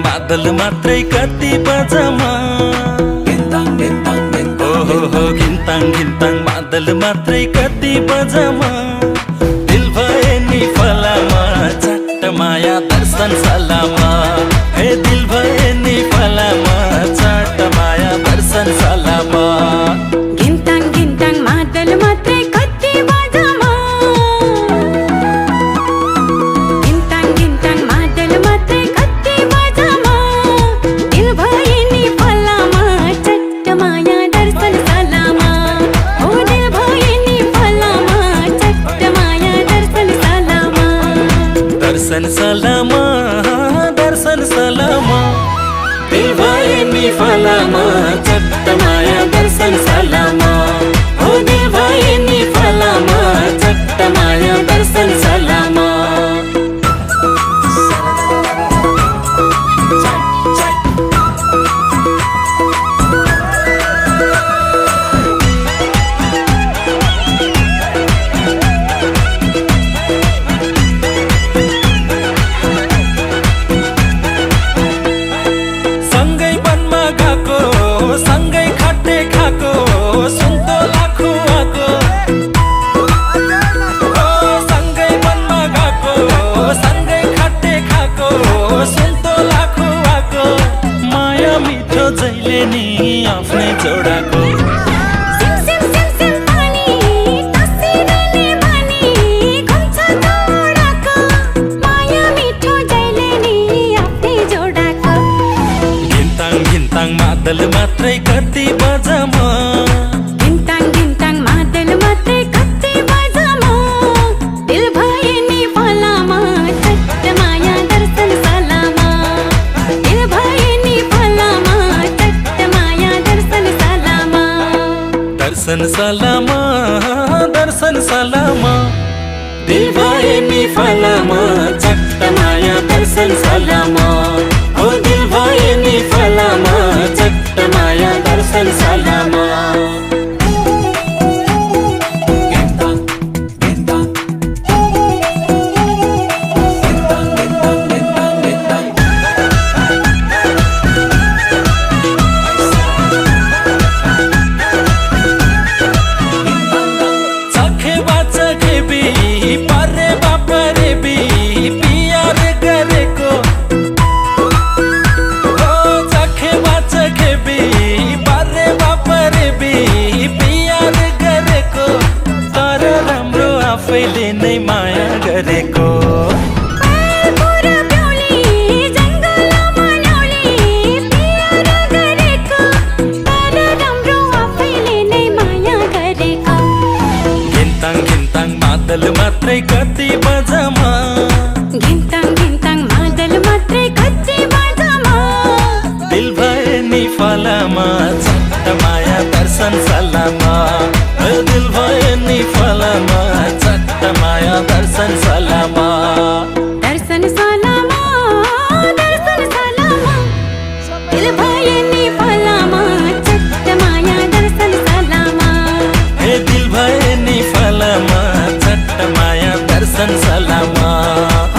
मादल मात्रै कति बजमा हो घिन्ताङ घिन्ताङ मादल मात्रै कति बजमा दिल भए नि फलामा चट्ट माया दर्शन सलामा हे दिल भए नि फलामा चट्ट माया दर्शन सलामा घिन्ताङ घिन्ताङ मादल मात्रै कति बजमा घिन्ताङ घिन्ताङ मादल मात्रै कति बजमा दिल भए नि फलामा चट्ट माया दर्शन सलामा ओ दिल भए नि फलामा चट्ट माया दर्शन सलामा दर्शन सलामा दर्शन सलामा दिल भए नि फलामा चट्ट माया दर्शन सलामा हो दिल भए नि फलामा चट्ट माया दर्शन सलामा सँगै वनमा गएको सँगै खट्टे खाएको सुन्तोला खुवाको सँगै वनमा गएको सँगै खट्टे खाएको सुन्तोला खुवाको माया मिठो जहिले नि आफ्नै जोडाको सिम सिम सिम सिम पानी तसिरने बानी घुम्छ जोडाको माया मिठो जहिले नि आफ्नै जोडाको घिन्ताङ घिन्ताङ मादल मात्रै कति बजमा घिन्ताङ घिन्ताङ मादल मात्रै कति बजमा दिल भए नि फलामा चट्ट माया दर्शन सलामा दिल भए नि फलामा चट्ट माया दर्शन सलामा दर्शन सलामा दर्शन सलामा दिल भए नि फलामा चट्ट माया दर्शन सलामा हो दिल भए नि फलामा चट्ट माया दर्शन सलामा चखे बाचखे बी परे बापरे बी पियार गरेको चखे बाचखे बी परे बापरे बी पियार गरेको तर राम्रो आफैले नै माया गरेको पुरा ब्याउली जङ्गलमा न्याउली पियार गरेको तर राम्रो आफैले नै माया गरेको घिन्ताङ घिन्ताङ मादल मात्रै कति बजमा घिन्ताङ घिन्ताङ मादल मात्रै कति बजमा दिल भए नि फलामा चट्ट माया दर्शन सलामा दिल भए नि फलामा चट्ट माया दर्शन सलामा दर्शन सलामा दर्शन सलामा दिल भए नि फलामा चट्ट माया दर्शन सलामा हे दिल भए नि फलामा चट्ट माया दर्शन सलामा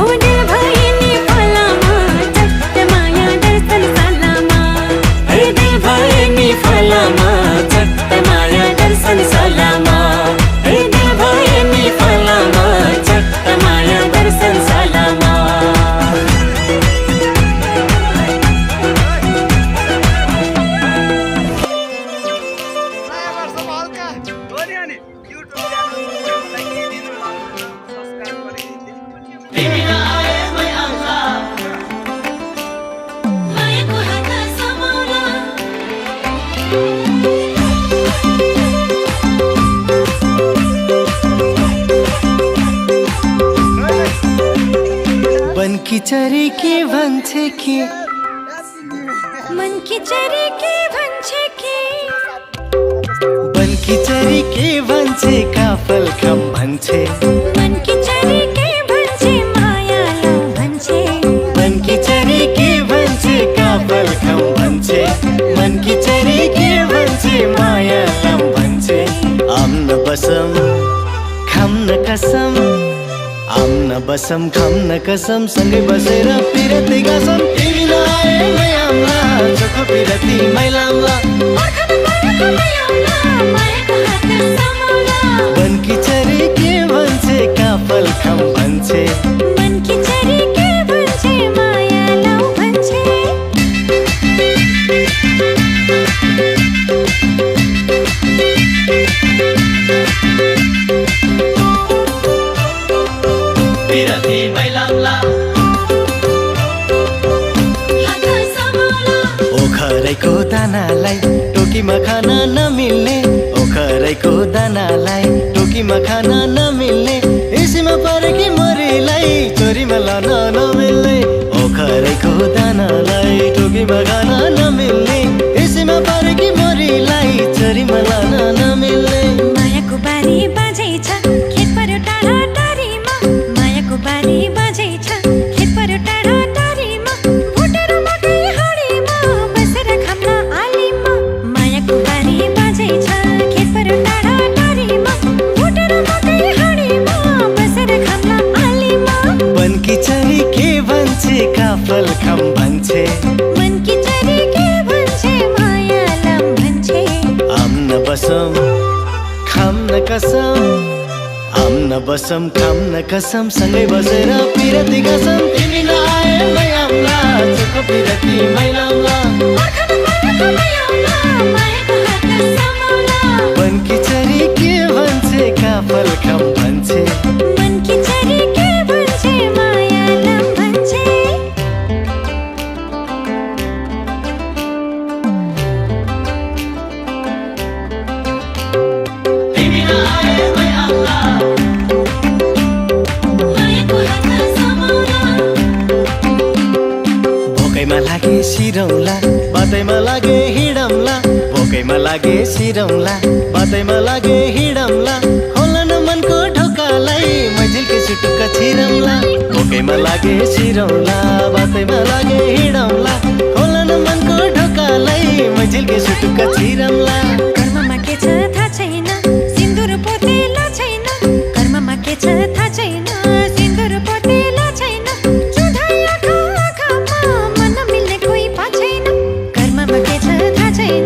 ओ दिल भए नि फलामा चट्ट माया दर्शन सलामा हे दिल भए नि फलामा चट्ट माया दर्शन सलामा हे दिल भए नि फलामा चट्ट माया दर्शन सलामा नयाँ वर्षमा हल्का हो नि अनि युट्युब च्यानललाई दिनु सब्स्क्राइब गरिदिनु मायाको हात समाउला बनकी चरी के भन्छे के मनकी चरी के भन्छे के बनकी चरी के भन्छे काफल खम भन्छे मनकी चरी के भन्छे मायाला भन्छे बनकी चरी के भन्छे काफल खम भन्छे मनकी चरी के भन्छे माया लम भन्छे आम्न बसम खाम्न कसम आम्न बसम खाम्न कसम सँगै बसेर पिरती गासम तिमी नआए मैलामला बनकी चरी के भन्छे काफल खाम भन्छे मनकी चरी के भन्छे माया लाउ भन्छे पिरती मैलामला ओखरैको दानालाई टोकीमा खान नमिल्ने ओखरैको दानालाई टोकीमा खान नमिल्ने एसीमा परेकी मरीलाई चोरीमा लान नमिल्ने ओखरैको दानालाई टोकीमा खान नमिल्ने एसीमा परेकी मरीलाई चोरीमा लान नमिल्ने मायाको बारी बाजै छ खेत पर्यो टाढा टारीमा मायाको बारी बाजै छ खेत पर्यो टाढा टारीमा भुटेर मकै हाँडीमा बसेर खाम्न आलीमा मायाको बारी बाजै छ खेत पर्यो टाढा टारीमा भुटेर मकै हाँडीमा बसेर खाम्न आलीमा बनकी चरी के भन्छे काफल खाम भन्छे मनकी चरी के भन्छे माया लाम भन्छे आम न बसम खाम न कसम आम न बसम खाम न कसम सँगै बसेर पिरती कसम तिमी नआए मै आम्ला चोखो पिरती मैलामला बनकी चरी के भन्छे काफल खाम भन्छे मनकी चरी के भन्छे माया लाम भन्छे तिमी नआए मै आम्ला भोकैमा लागे सिरौला बातैमा लागे हिडम्ला भोकैमा लागे सिरौला बातैमा लागे हिडम्ला होला न मनको ढोकालाई मैझिलके सुटुक्क छिरम्ला भोकैमा लागे सिरौला बातैमा लागे हिडम्ला होला न मनको ढोकालाई मैझिलके सुटुक्क छिरम्ला कर्ममा के छ थाहा छैन सिन्दुर पोतेला छैन कर्ममा के छ थाहा छैन सिन्दुर पोतेला छैन जुधाइ आँखा आँखामा मन मिल्ने कोही पा छैन कर्ममा के छ थाहा छैन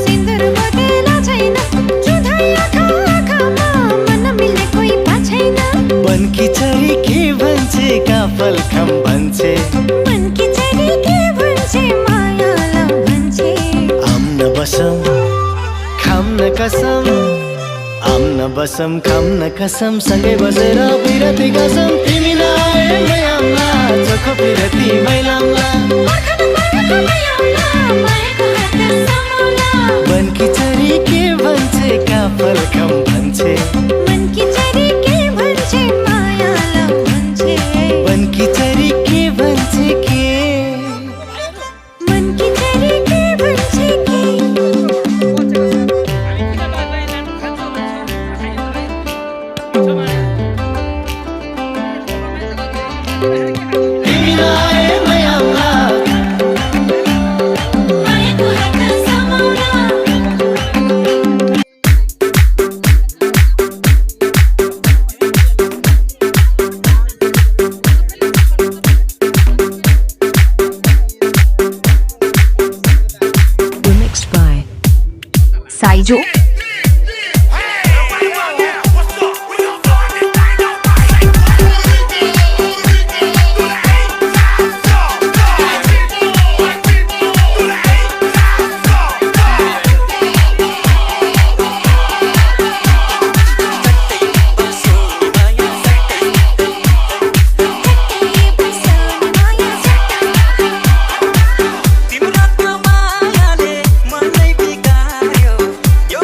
सिन्दुर पोतेला छैन जुधाइ आँखा आँखामा मन मिल्ने कोही पा छैन बनकी चरी के भन्छे काफल खाम भन्छे मनकी चरी के भन्छे माया लाउ भन्छे आम न बसम खाम न कसम आम न बसम खाम न कसम सँगै बसेर पिरती कसम तिमी नआए मै आम्ला चोखो पिरती मैलामला बनकी चरी के भन्छे काफल खाम भन्छे मनकी चरी के भन्छे माया लाउ भन्छे बनकी चरी के भन्छे के मनकी चरी के भन्छे के तिमी नआए मै आम्ला Remixed by Saijo. तिम्रो त्यो मायाले मनै बिगार्यो यो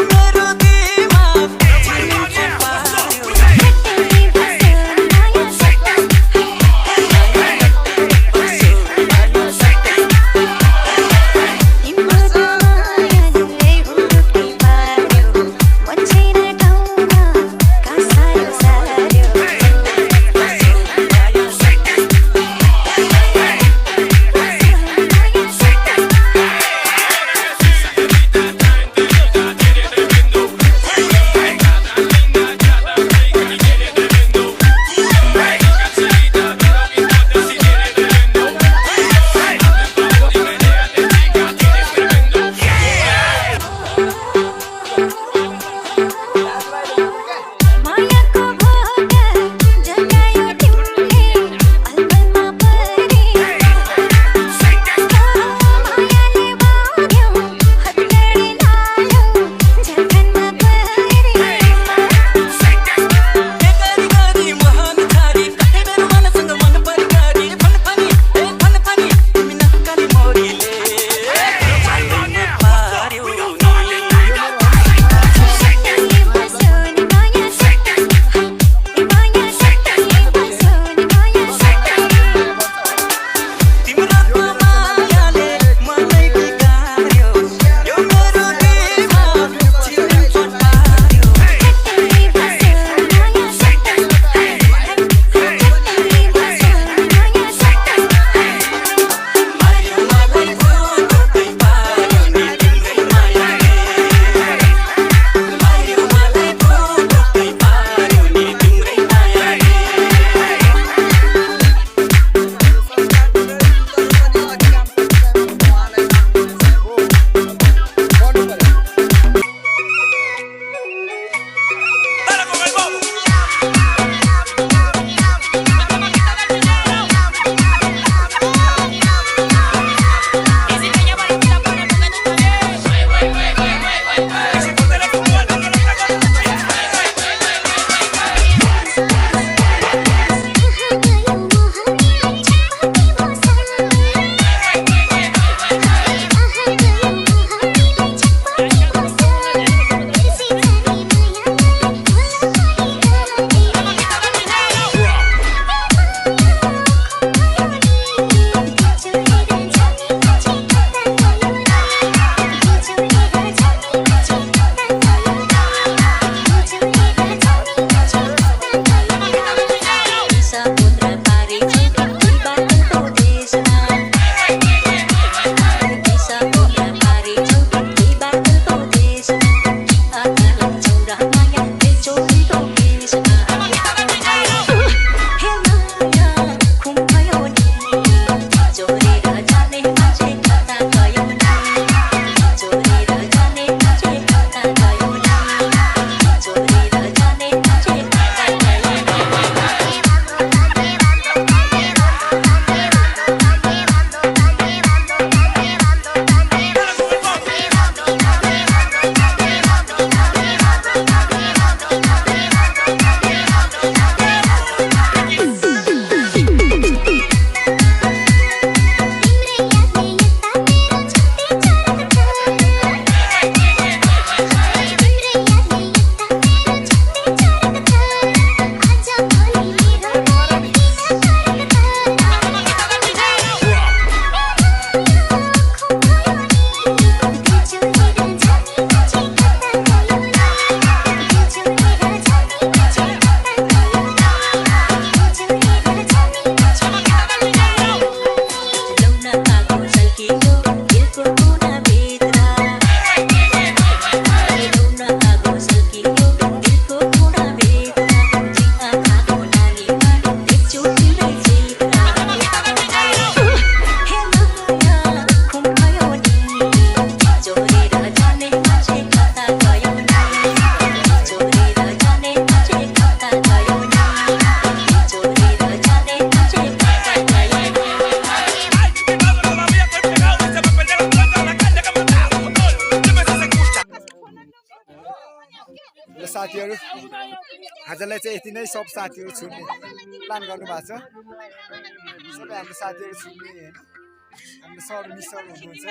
साथीहरू आजलाई चाहिँ यति नै सब साथीहरू छुट्ने प्लान गर्नु भएको छ सबै हाम्रो साथीहरू छुट्ने होइन हाम्रो सर मिसहरू हुनुहुन्छ